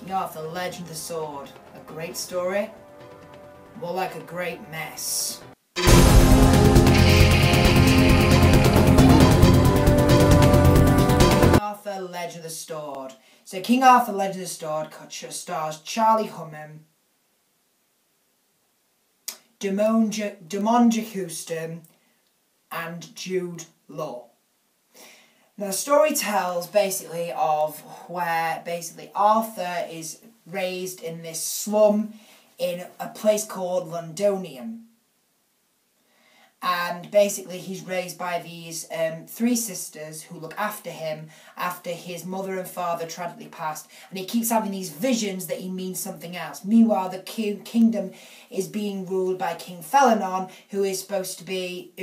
King Arthur, Legend of the Sword. A great story? More like a great mess. King Arthur, Legend of the Sword. So King Arthur, Legend of the Sword stars Charlie Hunnam, Demonja Houston, and Jude Law. Now, the story tells basically of where basically Arthur is raised in this slum in a place called Londonium. And basically he's raised by these three sisters who look after him after his mother and father tragically passed. And he keeps having these visions that he means something else. Meanwhile, the kingdom is being ruled by King Felanon, who is basically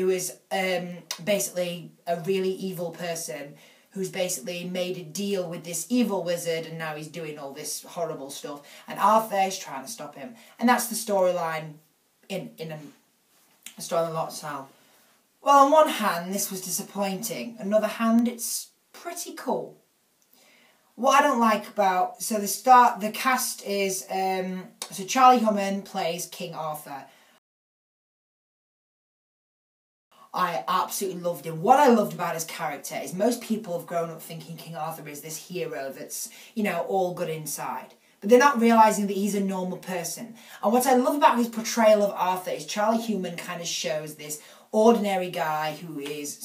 a really evil person, who's basically made a deal with this evil wizard, and now he's doing all this horrible stuff. And Arthur is trying to stop him. And that's the storyline in a story in a lot of time. Well, on one hand, this was disappointing. On the other hand, it's pretty cool. What I don't like about... So the cast is... so Charlie Hunnam plays King Arthur. I absolutely loved him. What I loved about his character is most people have grown up thinking King Arthur is this hero that's, you know, all good inside. But they're not realising that he's a normal person. And what I love about his portrayal of Arthur is Charlie Hunnam kind of shows this ordinary guy who is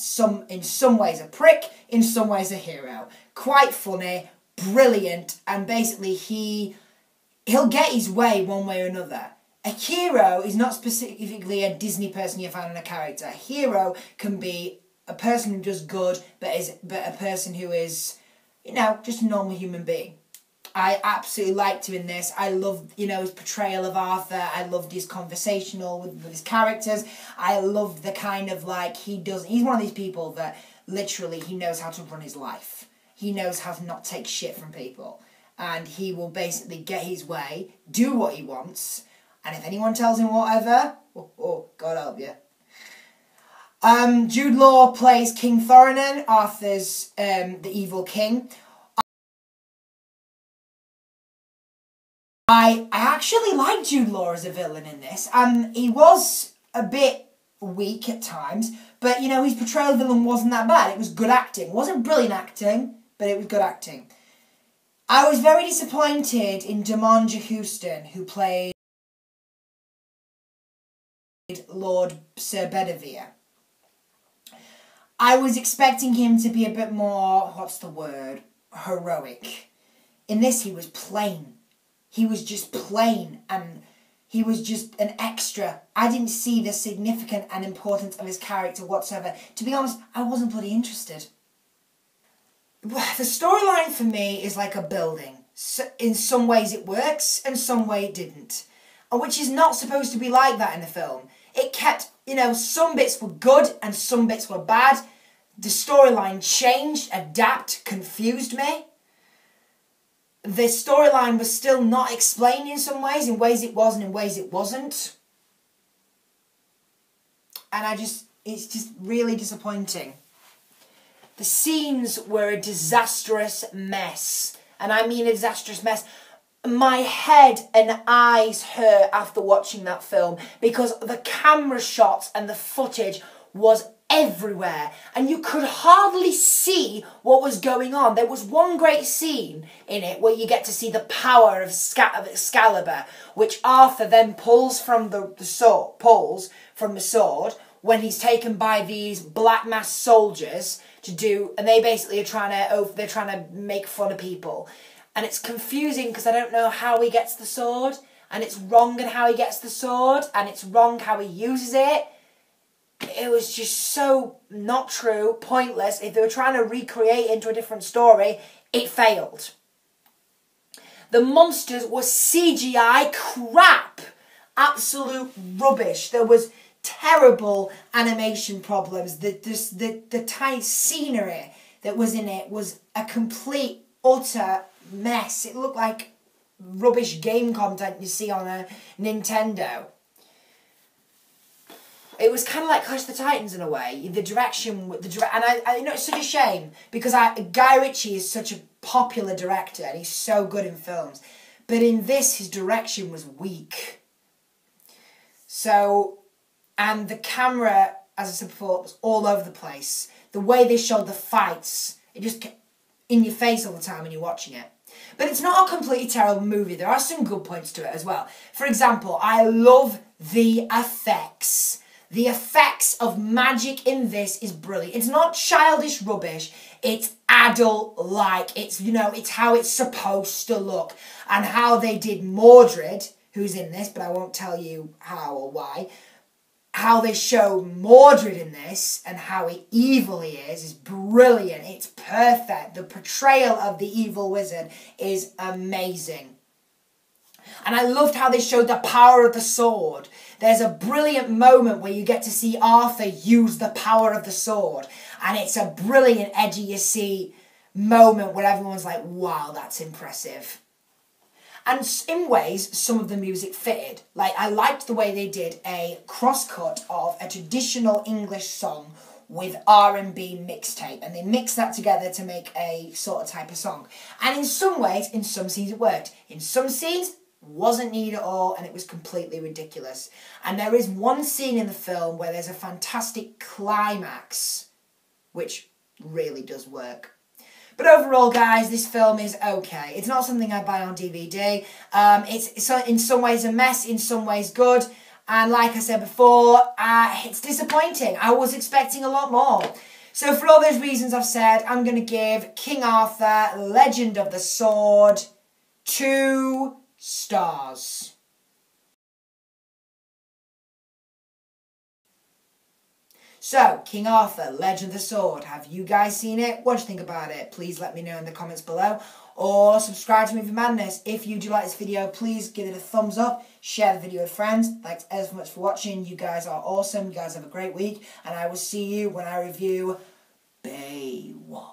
in some ways a prick, in some ways a hero. Quite funny, brilliant, and basically he'll get his way one way or another. A hero is not specifically a Disney person you find in a character. A hero can be a person who does good, but a person who is, you know, just a normal human being. I absolutely liked him in this. I loved, you know, his portrayal of Arthur. I loved his conversational with his characters. I loved the kind of like he's one of these people that literally he knows how to run his life. He knows how to not take shit from people. And he will basically get his way, do what he wants. And if anyone tells him whatever, oh God help you. Jude Law plays King Thorin, Arthur's the evil king. I actually liked Jude Law as a villain in this. He was a bit weak at times, but, you know, his portrayal of the villain wasn't that bad. It was good acting. It wasn't brilliant acting, but it was good acting. I was very disappointed in Demonja Houston, who played Lord Sir Bedivere. I was expecting him to be a bit more, what's the word, heroic. In this, he was plain. He was just plain, and he was just an extra. I didn't see the significance and importance of his character whatsoever. To be honest, I wasn't bloody interested. The storyline for me is like a building. So in some ways it works, and some way it didn't. Which is not supposed to be like that in the film. It kept, you know, some bits were good and some bits were bad. The storyline changed, adapted, confused me. The storyline was still not explained in some ways. In ways it was and in ways it wasn't. And it's just really disappointing. The scenes were a disastrous mess. And I mean a disastrous mess. My head and eyes hurt after watching that film because the camera shots and the footage was everywhere and you could hardly see what was going on. There was one great scene in it where you get to see the power of Excalibur, which Arthur then pulls from the sword when he's taken by these black masked soldiers and they basically are trying to make fun of people. And it's confusing because I don't know how he gets the sword, and it's wrong in how he gets the sword, and it's wrong how he uses it. It was just so not true, pointless. If they were trying to recreate it into a different story, it failed. The monsters were CGI crap. Absolute rubbish. There was terrible animation problems. The tiny scenery that was in it was a complete, utter mess. It looked like rubbish game content you see on a Nintendo. It was kind of like Clash of the Titans in a way. The direction, and I know it's such a shame because Guy Ritchie is such a popular director and he's so good in films. But in this, his direction was weak. So, and the camera, as I said before, was all over the place. The way they showed the fights, it just kept in your face all the time when you're watching it. But it's not a completely terrible movie. There are some good points to it as well. For example, I love the effects. The effects of magic in this is brilliant. It's not childish rubbish. It's adult-like. It's, you know, it's how it's supposed to look. And how they did Mordred, who's in this, but I won't tell you how or why. How they show Mordred in this and how evil he is brilliant. It's perfect. The portrayal of the evil wizard is amazing. And I loved how they showed the power of the sword. There's a brilliant moment where you get to see Arthur use the power of the sword. And it's a brilliant, edgy, you see, moment where everyone's like, wow, that's impressive. And in ways, some of the music fitted. Like, I liked the way they did a cross-cut of a traditional English song with R&B mixtape. And they mixed that together to make a sort of type of song. And in some ways, in some scenes it worked. In some scenes, wasn't needed at all, and it was completely ridiculous. And there is one scene in the film where there's a fantastic climax, which really does work. But overall, guys, this film is okay. It's not something I'd buy on DVD. It's in some ways a mess, in some ways good. And like I said before, it's disappointing. I was expecting a lot more. So for all those reasons I've said, I'm going to give King Arthur, Legend of the Sword, 2 stars. So, King Arthur, Legend of the Sword. Have you guys seen it? What do you think about it? Please let me know in the comments below. Or subscribe to Movie Madness. If you do like this video, please give it a thumbs up. Share the video with friends. Thanks ever so much for watching. You guys are awesome. You guys have a great week. And I will see you when I review Baywatch.